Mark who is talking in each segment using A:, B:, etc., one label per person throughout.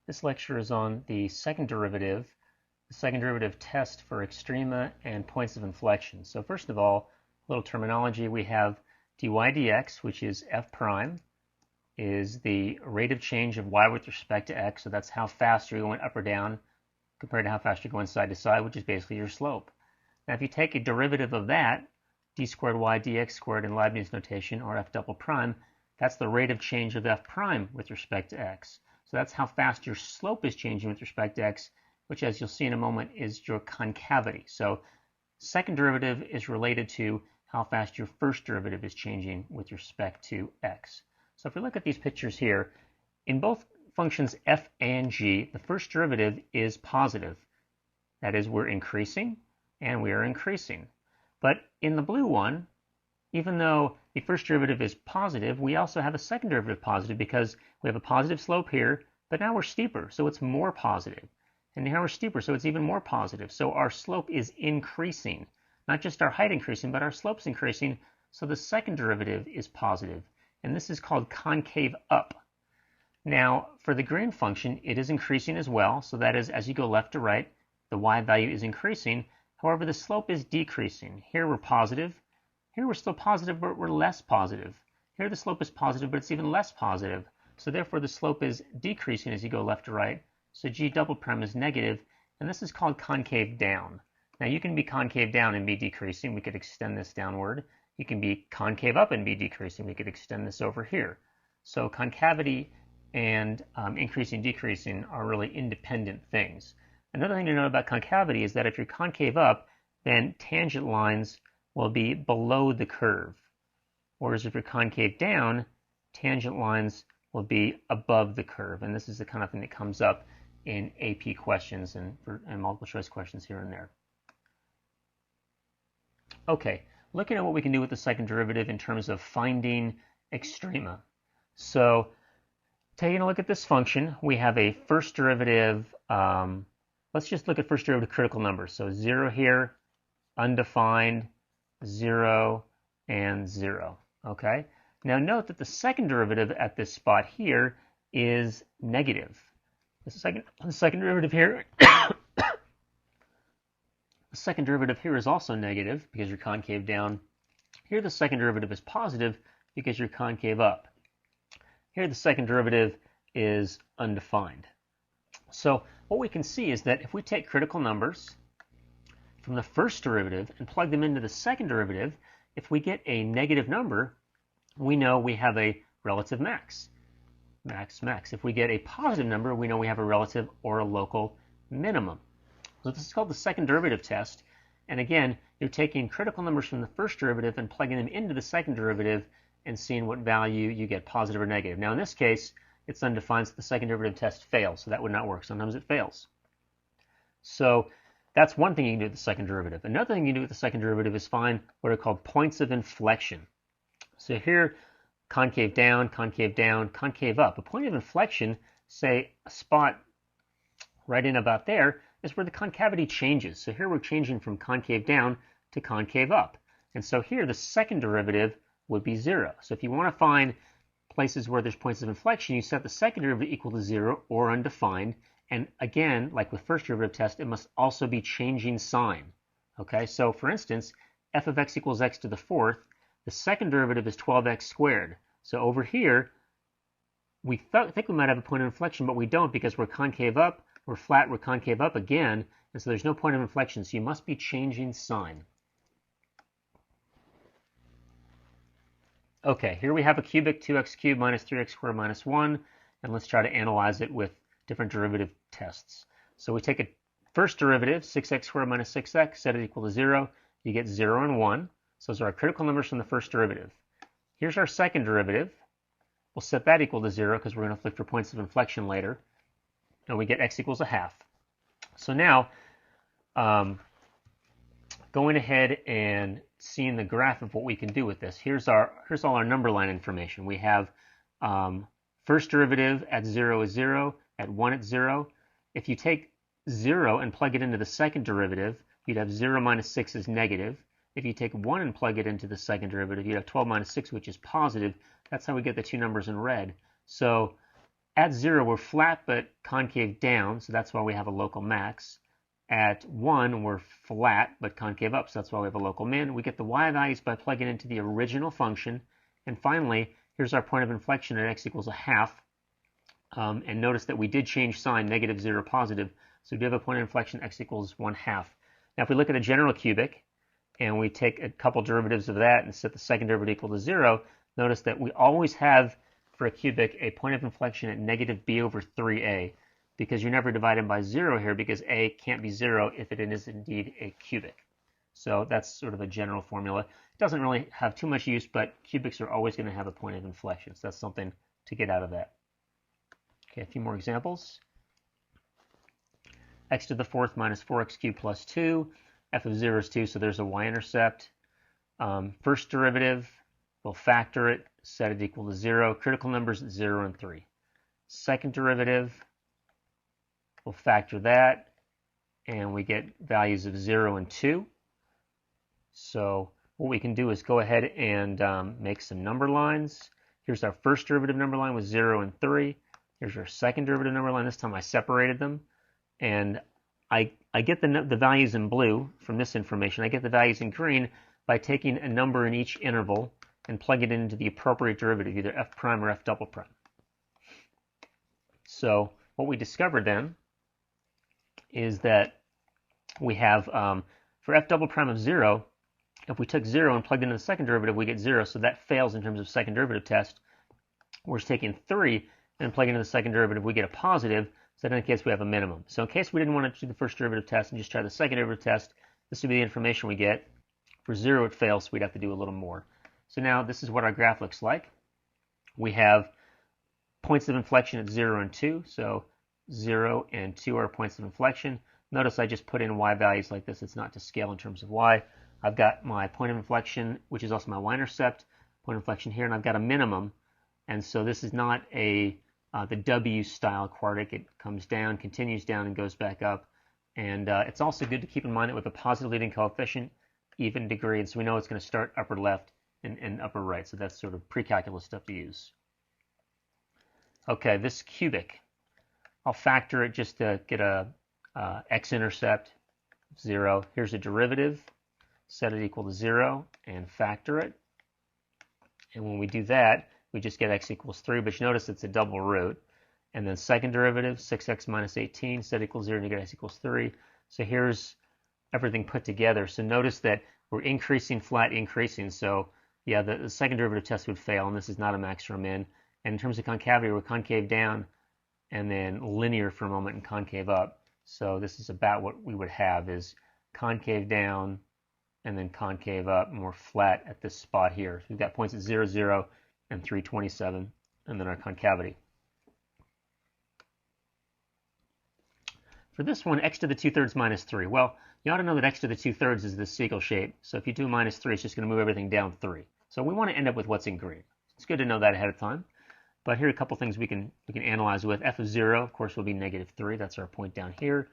A: This lecture is on the second derivative test for extrema and points of inflection. So first of all, a little terminology. We have dy dx, which is f prime, is the rate of change of y with respect to x. So that's how fast you're going up or down compared to how fast you're going side to side, which is basically your slope. Now if you take a derivative of that, d squared y dx squared in Leibniz notation, or f double prime, that's the rate of change of f prime with respect to x. So that's how fast your slope is changing with respect to x, which, as you'll see in a moment, is your concavity. So second derivative is related to how fast your first derivative is changing with respect to x. So if we look at these pictures here, in both functions f and g, the first derivative is positive. That is, we're increasing and we are increasing. But in the blue one, even though the first derivative is positive, we also have a second derivative positive because we have a positive slope here, but now we're steeper, so it's more positive. And now we're steeper, so it's even more positive. So our slope is increasing. Not just our height increasing, but our slope's increasing, so the second derivative is positive. And this is called concave up. Now, for the green function, it is increasing as well. So that is, as you go left to right, the y value is increasing. However, the slope is decreasing. Here we're positive. Here we're still positive, but we're less positive. Here the slope is positive, but it's even less positive. So therefore, the slope is decreasing as you go left to right. So g double prime is negative, and this is called concave down. Now you can be concave down and be decreasing. We could extend this downward. You can be concave up and be decreasing. We could extend this over here. So concavity and increasing, decreasing are really independent things. Another thing to know about concavity is that if you're concave up, then tangent lines will be below the curve. Whereas if you're concave down, tangent lines will be above the curve. And this is the kind of thing that comes up in AP questions and multiple choice questions here and there. Okay, looking at what we can do with the second derivative in terms of finding extrema. So taking a look at this function, we have a first derivative. Let's just look at first derivative critical numbers. So 0 here, undefined, 0, and 0. Okay? Now note that the second derivative at this spot here is negative. The second derivative here the second derivative here is also negative because you're concave down. Here the second derivative is positive because you're concave up. Here the second derivative is undefined. So what we can see is that if we take critical numbers from the first derivative and plug them into the second derivative, if we get a negative number, we know we have a relative max. Max. If we get a positive number, we know we have a relative or a local minimum. So this is called the second derivative test. And again, you're taking critical numbers from the first derivative and plugging them into the second derivative and seeing what value you get, positive or negative. Now in this case, it's undefined, so the second derivative test fails, so that would not work. Sometimes it fails. So that's one thing you can do with the second derivative. Another thing you can do with the second derivative is find what are called points of inflection. So here, concave down, concave down, concave up. A point of inflection, say a spot right in about there, is where the concavity changes. So here we're changing from concave down to concave up. And so here the second derivative would be 0. So if you want to find places where there's points of inflection, you set the second derivative equal to 0 or undefined. And again, like with first derivative test, it must also be changing sign. Okay, so for instance, f of x equals x to the fourth, the second derivative is 12x squared. So over here, we think we might have a point of inflection, but we don't because we're concave up, we're flat, we're concave up again, and so there's no point of inflection, so you must be changing sign. Okay, here we have a cubic, 2x cubed minus 3x squared minus 1, and let's try to analyze it with different derivative tests. So we take a first derivative, 6x squared minus 6x, set it equal to 0. You get 0 and 1. So those are our critical numbers from the first derivative. Here's our second derivative. We'll set that equal to 0 because we're going to look for points of inflection later. And we get x equals a half. So now, going ahead and seeing the graph of what we can do with this. Here's all our number line information. We have first derivative at 0 is 0, at 1 it's 0. If you take 0 and plug it into the second derivative, you'd have 0 minus 6 is negative. If you take 1 and plug it into the second derivative, you'd have 12 minus 6, which is positive. That's how we get the two numbers in red. So At 0, we're flat but concave down, so that's why we have a local max. At 1, we're flat but concave up, so that's why we have a local min. We get the y values by plugging into the original function. And finally, here's our point of inflection at x equals a half. And notice that we did change sign, negative 0, positive. So we do have a point of inflection, x equals 1/2. Now if we look at a general cubic, and we take a couple derivatives of that and set the second derivative equal to 0, notice that we always have, for a cubic, a point of inflection at negative b over 3a, because you're never divided by 0 here, because a can't be 0 if it is indeed a cubic. So that's sort of a general formula. It doesn't really have too much use, but cubics are always going to have a point of inflection, so that's something to get out of that. Okay, a few more examples. X to the fourth minus 4x cubed plus 2. F of 0 is 2, so there's a y-intercept. First derivative, we'll factor it, set it equal to 0. Critical numbers 0 and 3. Second derivative, we'll factor that, and we get values of 0 and 2. So what we can do is go ahead and make some number lines. Here's our first derivative number line with 0 and 3. Here's our second derivative number line. This time I separated them. And I get the values in blue from this information. I get the values in green by taking a number in each interval and plugging it into the appropriate derivative, either f prime or f double prime. So what we discovered then is that we have, for f double prime of 0, if we took 0 and plugged into the second derivative, we get 0. So that fails in terms of second derivative test. Whereas taking 3 and plugging into the second derivative, we get a positive. So that indicates we have a minimum. So in case we didn't want to do the first derivative test and just try the second derivative test, this would be the information we get. For 0, it fails, so we'd have to do a little more. So now this is what our graph looks like. We have points of inflection at 0 and 2. So 0 and 2 are points of inflection. Notice I just put in y values like this. It's not to scale in terms of y. I've got my point of inflection, which is also my y-intercept, point of inflection here, and I've got a minimum. And so this is not a the W-style quartic. It comes down, continues down, and goes back up. And it's also good to keep in mind that with a positive leading coefficient, even degree, and so we know it's going to start upper left and upper right. So that's sort of pre-calculus stuff to use. Okay, this cubic, I'll factor it just to get a x-intercept, 0. Here's a derivative, set it equal to 0, and factor it. And when we do that, we just get x equals 3, but you notice it's a double root. And then second derivative, 6x minus 18, set equals 0, and you get x equals 3. So here's everything put together. So notice that we're increasing, flat, increasing. So yeah, the second derivative test would fail, and this is not a max or a min. And in terms of concavity, we're concave down, and then linear for a moment, and concave up. So this is about what we would have, is concave down, and then concave up, more flat at this spot here. So we've got points at 0, 0, and 327, and then our concavity. For this one, x to the 2/3 minus 3. Well, you ought to know that x to the 2/3 is this seagull shape. So if you do minus 3, it's just going to move everything down 3. So we want to end up with what's in green. It's good to know that ahead of time. But here are a couple things we can analyze with. F of 0, of course, will be negative 3. That's our point down here.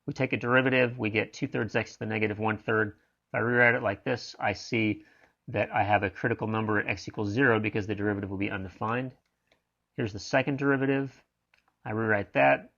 A: We take a derivative. We get 2/3 x to the negative 1/3. If I rewrite it like this, I see that I have a critical number at x equals 0 because the derivative will be undefined. Here's the second derivative. I rewrite that.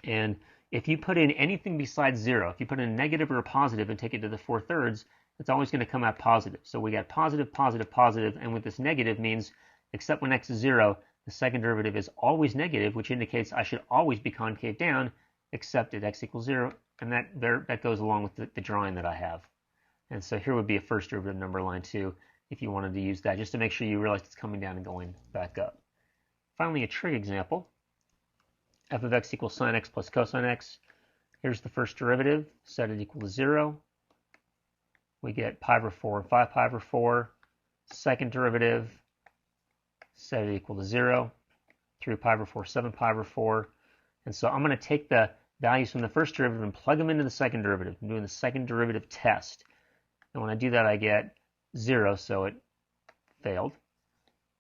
A: And if you put in anything besides 0, if you put in a negative or a positive and take it to the 4/3, it's always going to come out positive. So we got positive, positive, positive, and with this negative means, except when x is 0, the second derivative is always negative, which indicates I should always be concave down, except at x equals 0, and that goes along with the drawing that I have. And so here would be a first derivative number line too, if you wanted to use that, just to make sure you realize it's coming down and going back up. Finally, a trig example. F of x equals sine x plus cosine x. Here's the first derivative, set it equal to 0. We get pi over 4 and 5 pi over 4. Second derivative, set it equal to 0. 3 pi over 4, 7 pi over 4. And so I'm going to take the values from the first derivative and plug them into the second derivative. I'm doing the second derivative test. And when I do that, I get 0, so it failed.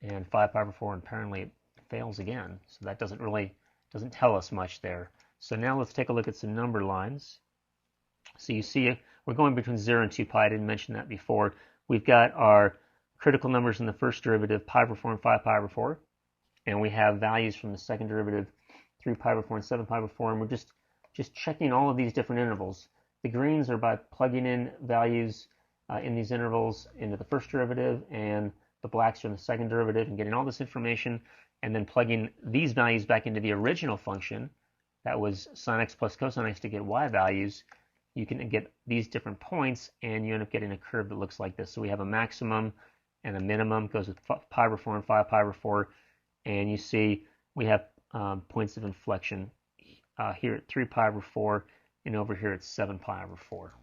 A: And 5 pi over 4, and apparently it fails again. So that doesn't tell us much there. So now let's take a look at some number lines. So you see we're going between 0 and 2 pi. I didn't mention that before. We've got our critical numbers in the first derivative, pi over 4 and 5 pi over 4. and we have values from the second derivative 3 pi over 4 and 7 pi over 4, and we're just checking all of these different intervals. The greens are by plugging in values in these intervals into the first derivative, and the blacks are in the second derivative, and getting all this information and then plugging these values back into the original function that was sine x plus cosine x to get y values. You can get these different points, and you end up getting a curve that looks like this. So we have a maximum and a minimum, goes with pi over 4 and 5 pi over 4, and you see we have points of inflection here at 3 pi over 4, and over here at 7 pi over 4.